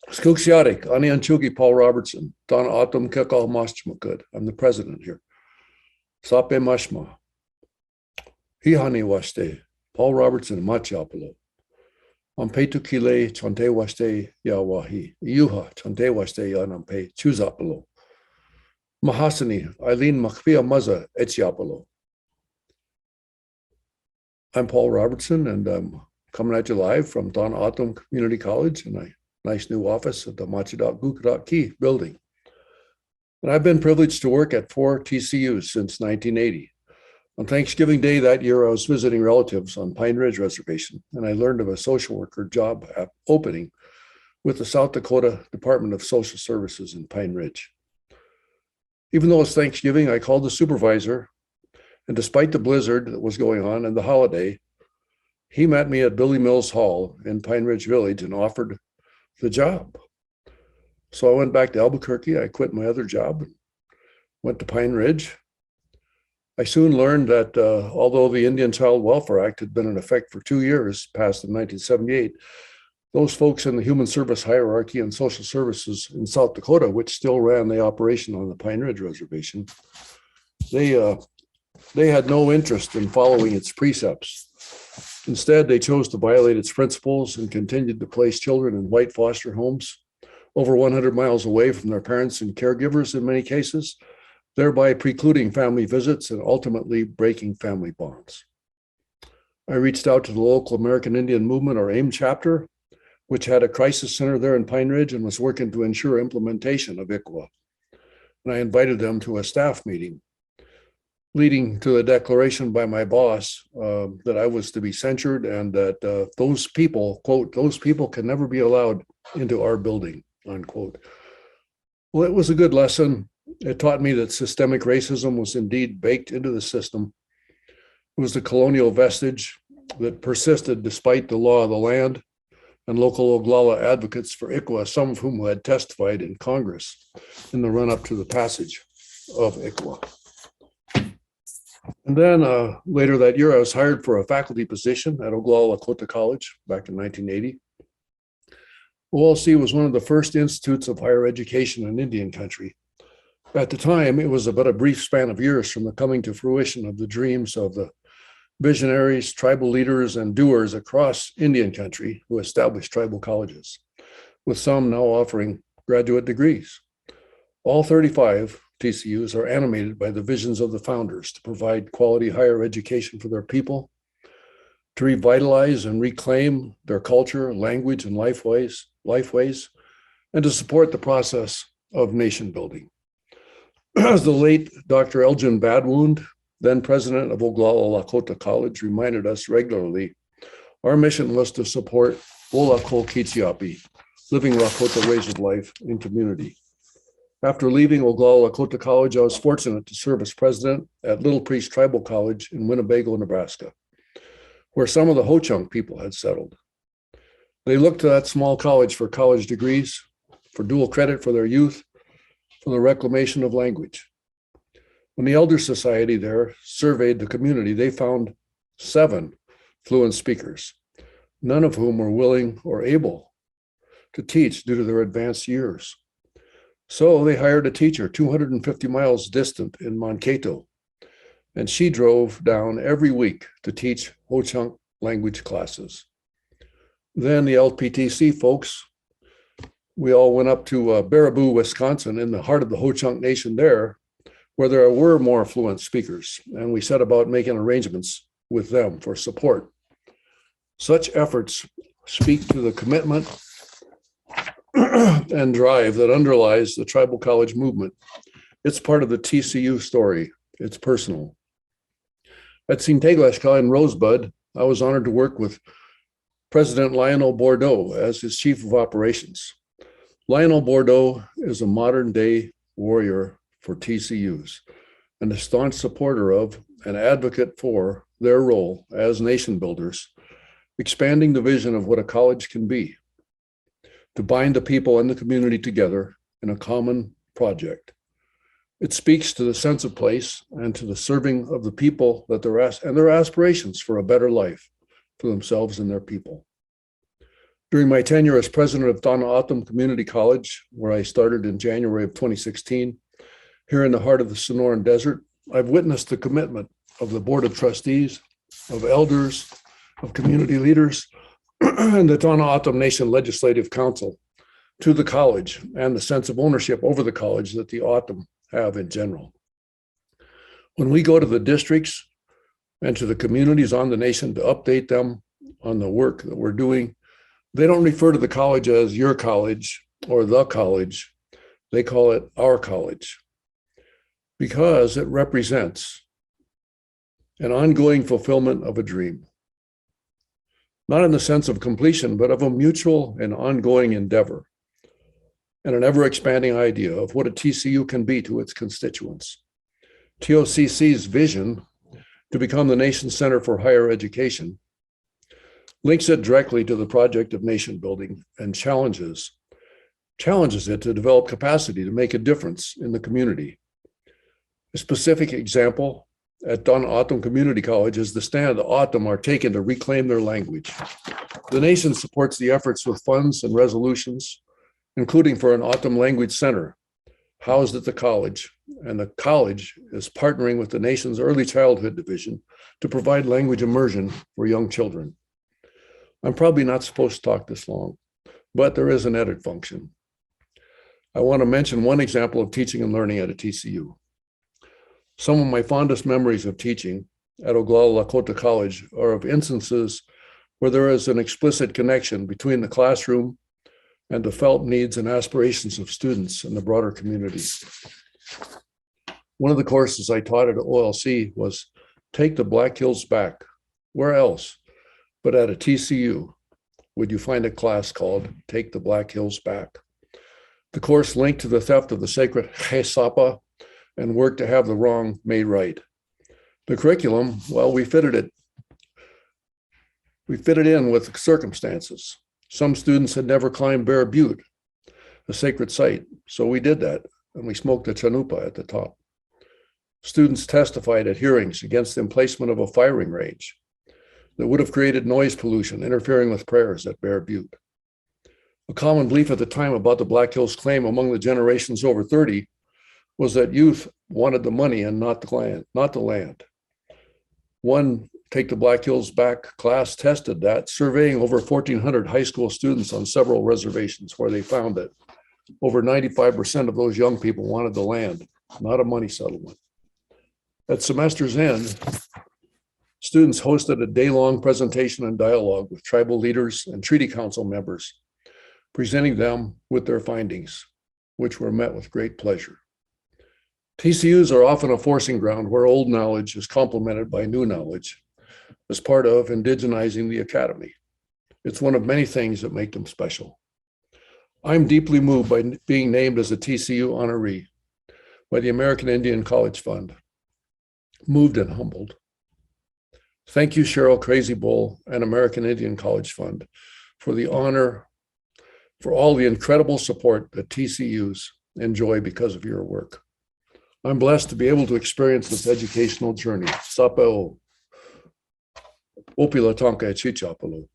Skugsiatic, Anianchugi, Paul Robertson, Don Autumn Kekal Mashmakud. I'm the president here. Sape Mashma. Hihani Waste, Paul Robertson, Machiapalo. Ampetu Kile, Chante Waste, Yawahi. Yuha, Chante Waste, Yanampe, Chuzapalo. Mahasani, Eileen Makpia Maza, Etchiapalo. I'm Paul Robertson, and I'm coming at you live from Don Autumn Community College in a nice new office at the Machidak Gukadak Ki building. And I've been privileged to work at 4 TCUs since 1980. On Thanksgiving Day that year, I was visiting relatives on Pine Ridge Reservation, and I learned of a social worker job opening with the South Dakota Department of Social Services in Pine Ridge. Even though it's Thanksgiving, I called the supervisor, and despite the blizzard that was going on and the holiday, he met me at Billy Mills Hall in Pine Ridge Village and offered the job. So I went back to Albuquerque. I quit my other job and went to Pine Ridge. I soon learned that although the Indian Child Welfare Act had been in effect for 2 years, passed in 1978, those folks in the human service hierarchy and social services in South Dakota, which still ran the operation on the Pine Ridge Reservation, they had no interest in following its precepts. Instead, they chose to violate its principles and continued to place children in white foster homes over 100 miles away from their parents and caregivers in many cases, thereby precluding family visits and ultimately breaking family bonds. I reached out to the local American Indian Movement, or AIM chapter, which had a crisis center there in Pine Ridge and was working to ensure implementation of ICWA. And I invited them to a staff meeting, leading to a declaration by my boss that I was to be censured and that those people, quote, those people can never be allowed into our building, unquote. Well, it was a good lesson. It taught me that systemic racism was indeed baked into the system. It was the colonial vestige that persisted despite the law of the land and local Oglala advocates for ICWA, some of whom had testified in Congress in the run-up to the passage of ICWA. And then later that year, I was hired for a faculty position at Oglala Lakota College back in 1980. OLC was one of the first institutes of higher education in Indian country. At the time, it was but a brief span of years from the coming to fruition of the dreams of the visionaries, tribal leaders, and doers across Indian country who established tribal colleges, with some now offering graduate degrees. All 35 TCUs are animated by the visions of the founders to provide quality higher education for their people, to revitalize and reclaim their culture, language, and lifeways, and to support the process of nation building. As the late Dr. Elgin Badwound, then president of Oglala Lakota College, reminded us regularly, our mission was to support Olakol Kichiapi, living Lakota ways of life in community. After leaving Oglala Lakota College, I was fortunate to serve as president at Little Priest Tribal College in Winnebago, Nebraska, where some of the Ho-Chunk people had settled. They looked to that small college for college degrees, for dual credit for their youth, for the reclamation of language. When the Elder Society there surveyed the community, they found 7 fluent speakers, none of whom were willing or able to teach due to their advanced years. So they hired a teacher 250 miles distant in Mankato, and she drove down every week to teach Ho-Chunk language classes. Then the LPTC folks, we all went up to Baraboo, Wisconsin, in the heart of the Ho-Chunk Nation there, where there were more fluent speakers, and we set about making arrangements with them for support. Such efforts speak to the commitment and drive that underlies the tribal college movement. It's part of the TCU story. It's personal. At Sinteglashka in Rosebud, I was honored to work with President Lionel Bordeaux as his chief of operations. Lionel Bordeaux is a modern day warrior for TCUs and a staunch supporter of and advocate for their role as nation builders, expanding the vision of what a college can be, to bind the people and the community together in a common project. It speaks to the sense of place and to the serving of the people that their aspirations for a better life for themselves and their people. During my tenure as president of Don Autumn Community College, where I started in January of 2016, here in the heart of the Sonoran Desert, I've witnessed the commitment of the Board of Trustees, of elders, of community leaders, and the Don Autumn Nation Legislative Council to the college and the sense of ownership over the college that the Autumn have in general. When we go to the districts and to the communities on the nation to update them on the work that we're doing, they don't refer to the college as your college or the college. They call it our college because it represents an ongoing fulfillment of a dream, not in the sense of completion, but of a mutual and ongoing endeavor and an ever-expanding idea of what a TCU can be to its constituents. TOCC's vision to become the nation's center for higher education links it directly to the project of nation building and challenges it to develop capacity to make a difference in the community. A specific example at Don Autumn Community College is the stand the Autumn are taking to reclaim their language. The nation supports the efforts with funds and resolutions, including for an Autumn Language Center housed at the college, and the college is partnering with the nation's early childhood division to provide language immersion for young children. I'm probably not supposed to talk this long, but there is an edit function. I want to mention one example of teaching and learning at a TCU. Some of my fondest memories of teaching at Oglala Lakota College are of instances where there is an explicit connection between the classroom and the felt needs and aspirations of students in the broader community. One of the courses I taught at OLC was Take the Black Hills Back. Where else but at a TCU would you find a class called Take the Black Hills Back? The course linked to the theft of the sacred Haisapa and worked to have the wrong made right. The curriculum, well, we fitted it in with circumstances. Some students had never climbed Bear Butte, a sacred site, so we did that, and we smoked a chanupa at the top. Students testified at hearings against the emplacement of a firing range that would have created noise pollution, interfering with prayers at Bear Butte. A common belief at the time about the Black Hills claim among the generations over 30 was that youth wanted the money and not the land. One Take the Black Hills Back class tested that, surveying over 1,400 high school students on several reservations where they found that over 95% of those young people wanted the land, not a money settlement. At semester's end, students hosted a day-long presentation and dialogue with tribal leaders and treaty council members, presenting them with their findings, which were met with great pleasure. TCUs are often a forcing ground where old knowledge is complemented by new knowledge as part of indigenizing the academy. It's one of many things that make them special. I'm deeply moved by being named as a TCU honoree by the American Indian College Fund. Moved and humbled. Thank you, Cheryl Crazy Bull and American Indian College Fund for the honor, for all the incredible support that TCUs enjoy because of your work. I'm blessed to be able to experience this educational journey. Sapeo. Opila Tonka Chichapalo.